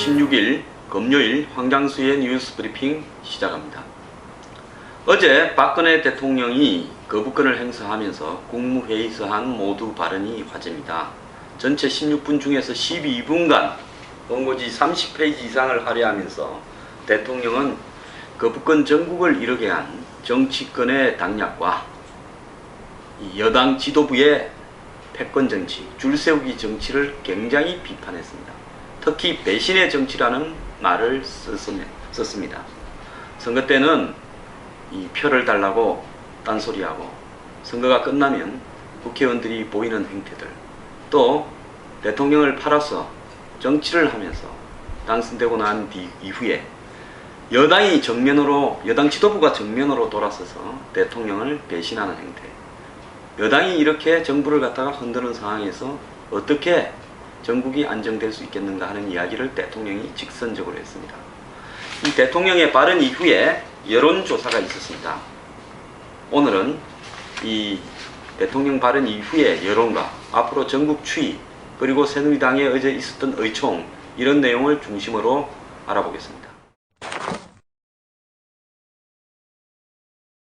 16일 금요일 황장수의 뉴스 브리핑 시작합니다. 어제 박근혜 대통령이 거부권을 행사하면서 국무회의에서 한 모두 발언이 화제입니다. 전체 16분 중에서 12분간 원고지 30페이지 이상을 할애하면서 대통령은 거부권 전국을 이르게 한 정치권의 당략과 여당 지도부의 패권정치, 줄세우기 정치를 굉장히 비판했습니다. 특히 배신의 정치라는 말을 썼습니다. 선거 때는 이 표를 달라고 딴소리하고 선거가 끝나면 국회의원들이 보이는 행태들, 또 대통령을 팔아서 정치를 하면서 당선되고 난 이후에 여당 지도부가 정면으로 돌아서서 대통령을 배신하는 행태, 여당이 이렇게 정부를 갖다가 흔드는 상황에서 어떻게 전국이 안정될 수 있겠는가 하는 이야기를 대통령이 직선적으로 했습니다. 이 대통령의 발언 이후에 여론조사가 있었습니다. 오늘은 이 대통령 발언 이후의 여론과 앞으로 전국 추이, 그리고 새누리당에 어제 있었던 의총, 이런 내용을 중심으로 알아보겠습니다.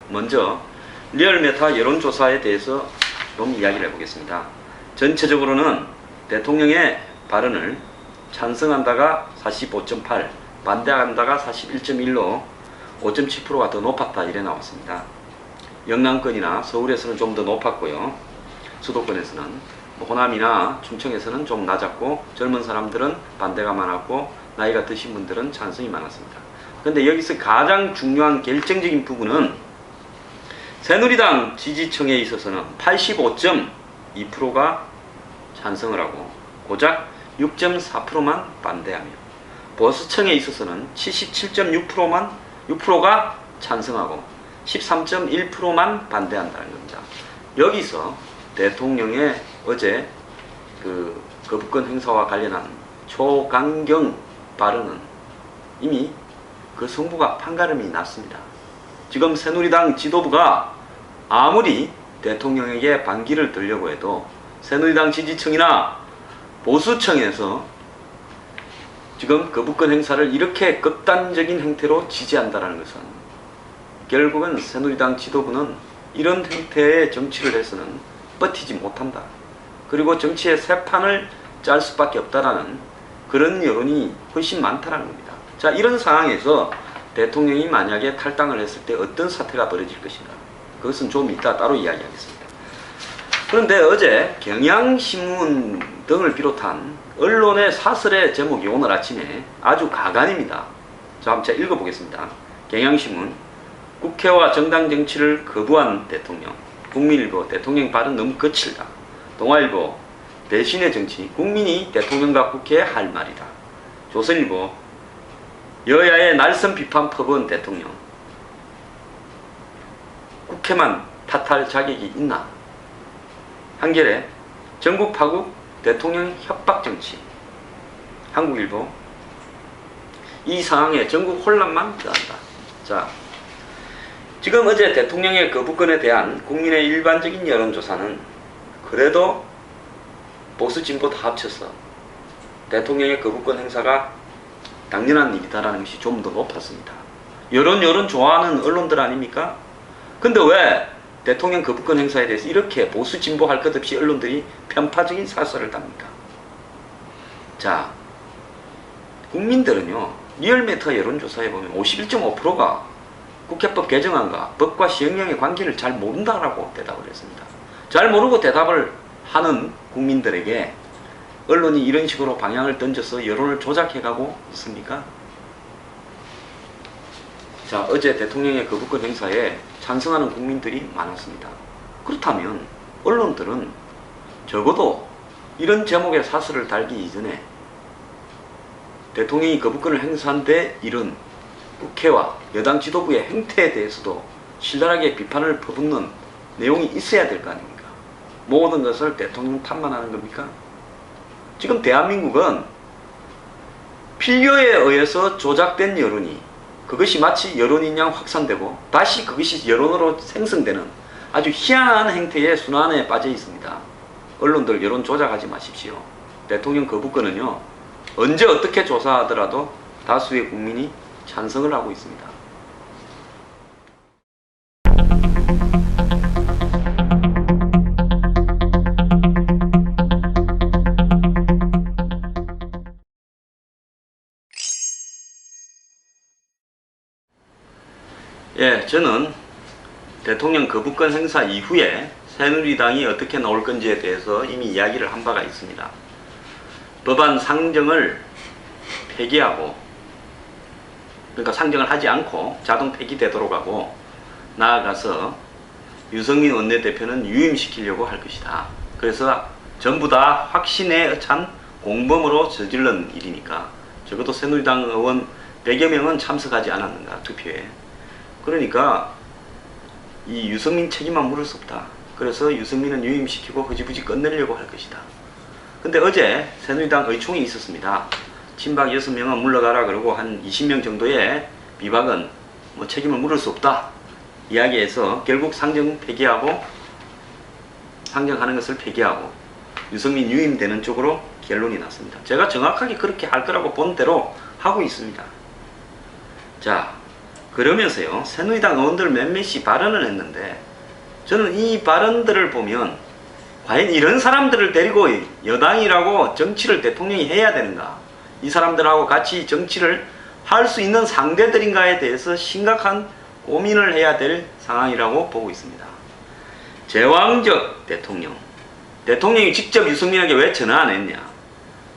먼저 리얼메타 여론조사에 대해서 좀 이야기를 해보겠습니다. 전체적으로는 대통령의 발언을 찬성한다가 45.8, 반대한다가 41.1로 5.7%가 더 높았다, 이래 나왔습니다. 영남권이나 서울에서는 좀 더 높았고요. 수도권에서는 호남이나 충청에서는 좀 낮았고, 젊은 사람들은 반대가 많았고, 나이가 드신 분들은 찬성이 많았습니다. 그런데 여기서 가장 중요한 결정적인 부분은 새누리당 지지층에 있어서는 85.2%가 찬성을 하고 고작 6.4%만 반대하며, 보수층에 있어서는 77.6%가 찬성하고 13.1%만 반대한다는 겁니다. 여기서 대통령의 어제 그 거부권 행사와 관련한 초강경 발언은 이미 그 성부가 판가름이 났습니다. 지금 새누리당 지도부가 아무리 대통령에게 반기를 들려고 해도 새누리당 지지층이나 보수층에서 지금 거부권 행사를 이렇게 극단적인 행태로 지지한다는 것은 결국은 새누리당 지도부는 이런 행태의 정치를 해서는 버티지 못한다, 그리고 정치의 새 판을 짤 수밖에 없다라는 그런 여론이 훨씬 많다는 겁니다. 자, 이런 상황에서 대통령이 만약에 탈당을 했을 때 어떤 사태가 벌어질 것인가, 그것은 좀 이따 따로 이야기하겠습니다. 그런데 어제 경향신문 등을 비롯한 언론의 사설의 제목이 오늘 아침에 아주 가관입니다. 자, 한번 제가 읽어보겠습니다. 경향신문, 국회와 정당 정치를 거부한 대통령. 국민일보, 대통령 발언 너무 거칠다. 동아일보, 배신의 정치, 국민이 대통령과 국회에 할 말이다. 조선일보, 여야의 날선 비판 퍼부은 대통령. 국회만 탓할 자격이 있나? 한겨레, 전국 파국, 대통령 협박 정치. 한국일보, 이 상황에 전국 혼란만 더한다. 자, 지금 어제 대통령의 거부권에 대한 국민의 일반적인 여론조사는 그래도 보수 진보 다 합쳐서 대통령의 거부권 행사가 당연한 일이다라는 것이 좀 더 높았습니다. 여론 좋아하는 언론들 아닙니까? 근데 왜 대통령 거부권 행사에 대해서 이렇게 보수 진보 할 것 없이 언론들이 편파적인 사설을 답니까? 자, 국민들은요, 리얼미터 여론조사에 보면 51.5%가 국회법 개정안과 법과 시행령의 관계를 잘 모른다라고 대답을 했습니다. 잘 모르고 대답을 하는 국민들에게 언론이 이런 식으로 방향을 던져서 여론을 조작해가고 있습니까? 자, 어제 대통령의 거부권 행사에 찬성하는 국민들이 많았습니다. 그렇다면 언론들은 적어도 이런 제목의 사설을 달기 이전에 대통령이 거부권을 행사한 데 이른 국회와 여당 지도부의 행태에 대해서도 신랄하게 비판을 퍼붓는 내용이 있어야 될 거 아닙니까? 모든 것을 대통령 탓만 하는 겁니까? 지금 대한민국은 필요에 의해서 조작된 여론이, 그것이 마치 여론인 양 확산되고 다시 그것이 여론으로 생성되는 아주 희한한 행태의 순환에 빠져 있습니다. 언론들 여론 조작하지 마십시오. 대통령 거부권은요, 언제 어떻게 조사하더라도 다수의 국민이 찬성을 하고 있습니다. 예, 저는 대통령 거부권 행사 이후에 새누리당이 어떻게 나올 건지에 대해서 이미 이야기를 한 바가 있습니다. 법안 상정을 폐기하고, 그러니까 상정을 하지 않고 자동 폐기되도록 하고, 나아가서 유승민 원내대표는 유임시키려고 할 것이다. 그래서 전부 다 확신에 찬 공범으로 저지른 일이니까 적어도 새누리당 의원 100여 명은 참석하지 않았는가, 투표에. 그러니까 이 유승민 책임만 물을 수 없다. 그래서 유승민은 유임시키고 흐지부지 끝내려고 할 것이다. 근데 어제 새누리당 의총이 있었습니다. 친박 6명은 물러가라 그러고 한 20명 정도의 비박은 뭐 책임을 물을 수 없다 이야기해서 결국 상정하는 것을 폐기하고 유승민 유임되는 쪽으로 결론이 났습니다. 제가 정확하게 그렇게 할 거라고 본 대로 하고 있습니다. 자, 그러면서요, 새누리당 의원들 몇몇이 발언을 했는데, 저는 이 발언들을 보면 과연 이런 사람들을 데리고 여당이라고 정치를 대통령이 해야 되는가, 이 사람들하고 같이 정치를 할 수 있는 상대들인가에 대해서 심각한 고민을 해야 될 상황이라고 보고 있습니다. 제왕적 대통령이 직접 유승민에게 왜 전화 안 했냐,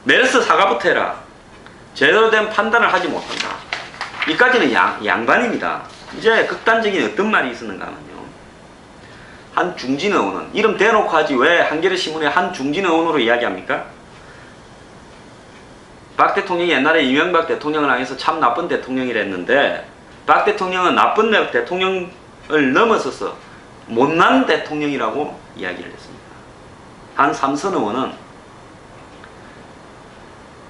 메르스 사과부터 해라, 제대로 된 판단을 하지 못한다, 이까지는 양반입니다. 이제 극단적인 어떤 말이 있었는가 하면요, 한 중진 의원은, 이름 대놓고 하지 왜 한겨레 신문에 한 중진 의원으로 이야기합니까? 박 대통령이 옛날에 이명박 대통령을 향해서 참 나쁜 대통령이랬는데, 박 대통령은 나쁜 대통령을 넘어서서 못난 대통령이라고 이야기를 했습니다. 한 삼선 의원은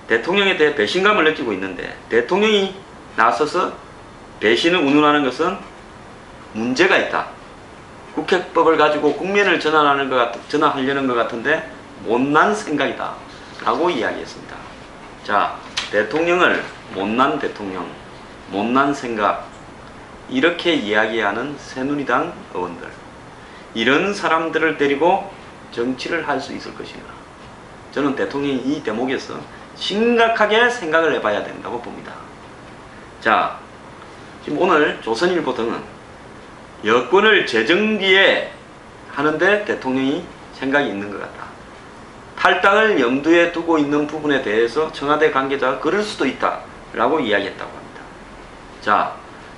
대통령에 대해 배신감을 느끼고 있는데, 대통령이 나서서 배신을 운운하는 것은 문제가 있다. 국회법을 가지고 국면을 전환하려는 것 같은데 못난 생각이다 라고 이야기했습니다. 자, 대통령을 못난 대통령, 못난 생각, 이렇게 이야기하는 새누리당 의원들, 이런 사람들을 데리고 정치를 할 수 있을 것인가? 저는 대통령이 이 대목에서 심각하게 생각을 해봐야 된다고 봅니다. 자, 지금 오늘 조선일보 등은 여권을 재정비에 하는데 대통령이 생각이 있는 것 같다, 탈당을 염두에 두고 있는 부분에 대해서 청와대 관계자가 그럴 수도 있다 라고 이야기했다고 합니다. 자,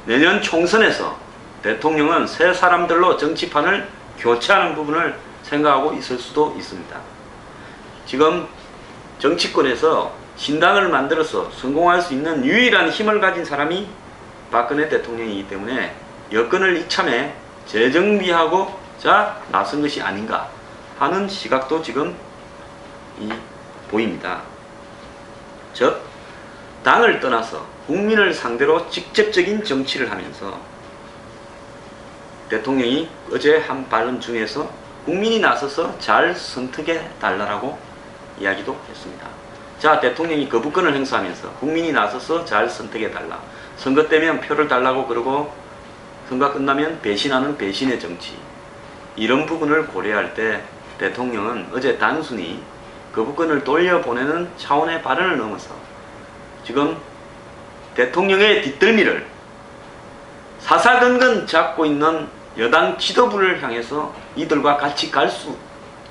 내년 총선에서 대통령은 새 사람들로 정치판을 교체하는 부분을 생각하고 있을 수도 있습니다. 지금 정치권에서 신당을 만들어서 성공할 수 있는 유일한 힘을 가진 사람이 박근혜 대통령이기 때문에 여권을 이참에 재정비하고자 나선 것이 아닌가 하는 시각도 지금 보입니다. 즉, 당을 떠나서 국민을 상대로 직접적인 정치를 하면서 대통령이 어제 한 발언 중에서 국민이 나서서 잘 선택해 달라고 이야기도 했습니다. 자, 대통령이 거부권을 행사하면서 국민이 나서서 잘 선택해 달라, 선거 때면 표를 달라고 그러고 선거 끝나면 배신하는 배신의 정치, 이런 부분을 고려할 때 대통령은 어제 단순히 거부권을 돌려보내는 차원의 발언을 넘어서 지금 대통령의 뒷덜미를 사사건건 잡고 있는 여당 지도부를 향해서 이들과 같이 갈 수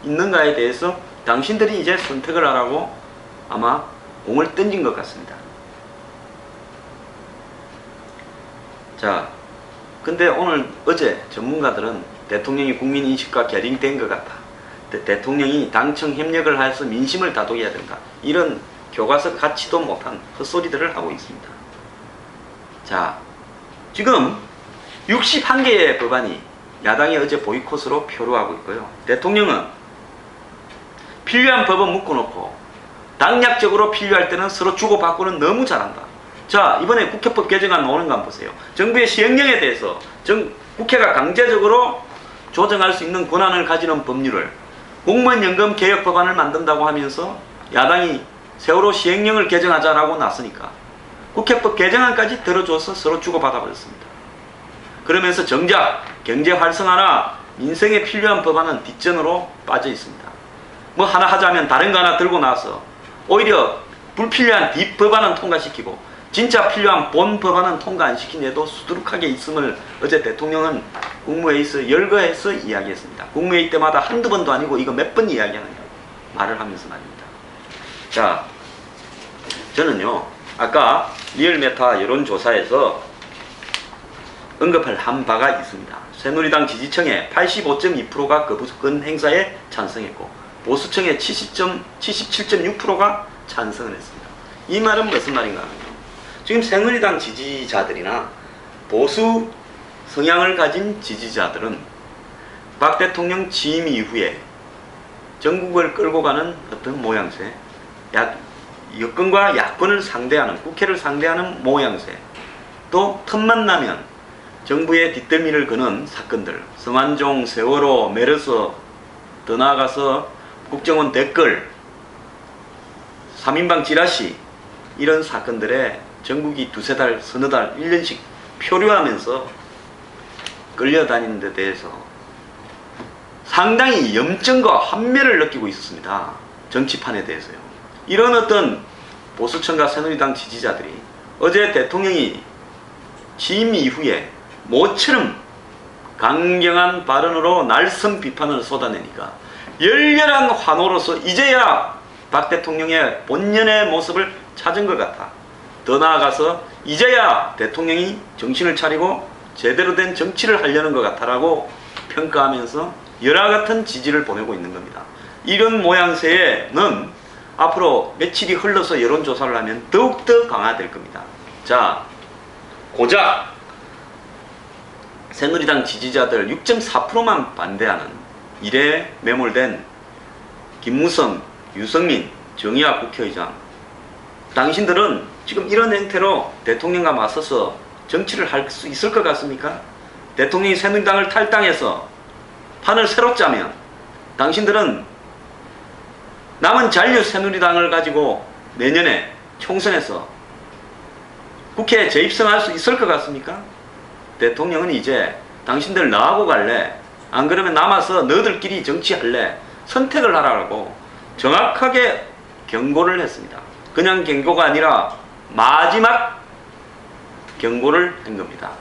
있는가에 대해서 당신들이 이제 선택을 하라고 아마 공을 던진 것 같습니다. 자, 근데 어제 전문가들은 대통령이 국민인식과 결임된 것 같다, 대통령이 당청 협력을 해서 민심을 다독여야 된다, 이런 교과서 같지도 못한 헛소리들을 하고 있습니다. 자, 지금 61개의 법안이 야당이 어제 보이콧으로 표류하고 있고요. 대통령은 필요한 법은 묶어놓고 당략적으로 필요할 때는 서로 주고받고는 너무 잘한다. 자, 이번에 국회법 개정안 나오는 거 한번 보세요. 정부의 시행령에 대해서 국회가 강제적으로 조정할 수 있는 권한을 가지는 법률을 공무원 연금 개혁 법안을 만든다고 하면서 야당이 세월호 시행령을 개정하자라고 나서니까 국회법 개정안까지 들어줘서 서로 주고받아 버렸습니다. 그러면서 정작 경제 활성화나 민생에 필요한 법안은 뒷전으로 빠져 있습니다. 뭐 하나 하자면 다른 거 하나 들고 나와서 오히려 불필요한 뒷법안은 통과시키고 진짜 필요한 본 법안은 통과 안 시키네도 수두룩하게 있음을 어제 대통령은 국무회의에서 열거해서 이야기했습니다. 국무회의 때마다 한두 번도 아니고 이거 몇 번 이야기하느냐 말을 하면서 말입니다. 자, 저는요 아까 리얼메타 여론조사에서 언급할 한 바가 있습니다. 새누리당 지지층의 85.2%가 거부권 행사에 찬성했고 보수층의 77.6%가 찬성을 했습니다. 이 말은 무슨 말인가 하면요, 지금 새누리당 지지자들이나 보수 성향을 가진 지지자들은 박 대통령 취임 이후에 전국을 끌고 가는 어떤 모양새, 여권과 야권을 상대하는, 국회를 상대하는 모양새, 또 틈만 나면 정부의 뒷덜미를 거는 사건들, 성완종, 세월호, 메르스, 더 나아가서 국정원 댓글, 3인방 지라시, 이런 사건들에 전국이 두세 달, 서너 달, 1년씩 표류하면서 끌려다니는 데 대해서 상당히 염증과 환멸을 느끼고 있었습니다. 정치판에 대해서요. 이런 어떤 보수층과 새누리당 지지자들이 어제 대통령이 취임 이후에 모처럼 강경한 발언으로 날선 비판을 쏟아내니까 열렬한 환호로서 이제야 박 대통령의 본연의 모습을 찾은 것 같아. 더 나아가서 이제야 대통령이 정신을 차리고 제대로 된 정치를 하려는 것 같아라고 평가하면서 열화 같은 지지를 보내고 있는 겁니다. 이런 모양새는 앞으로 며칠이 흘러서 여론조사를 하면 더욱더 강화될 겁니다. 자, 고작 새누리당 지지자들 6.4%만 반대하는 일에 매몰된 김무성, 유승민, 정의학 국회의장, 당신들은 지금 이런 행태로 대통령과 맞서서 정치를 할 수 있을 것 같습니까? 대통령이 새누리당을 탈당해서 판을 새로 짜면 당신들은 남은 잔류 새누리당을 가지고 내년에 총선에서 국회에 재입성할 수 있을 것 같습니까? 대통령은 이제 당신들 나하고 갈래? 안 그러면 남아서 너희들끼리 정치할래? 선택을 하라고 정확하게 경고를 했습니다. 그냥 경고가 아니라 마지막 경고를 한 겁니다.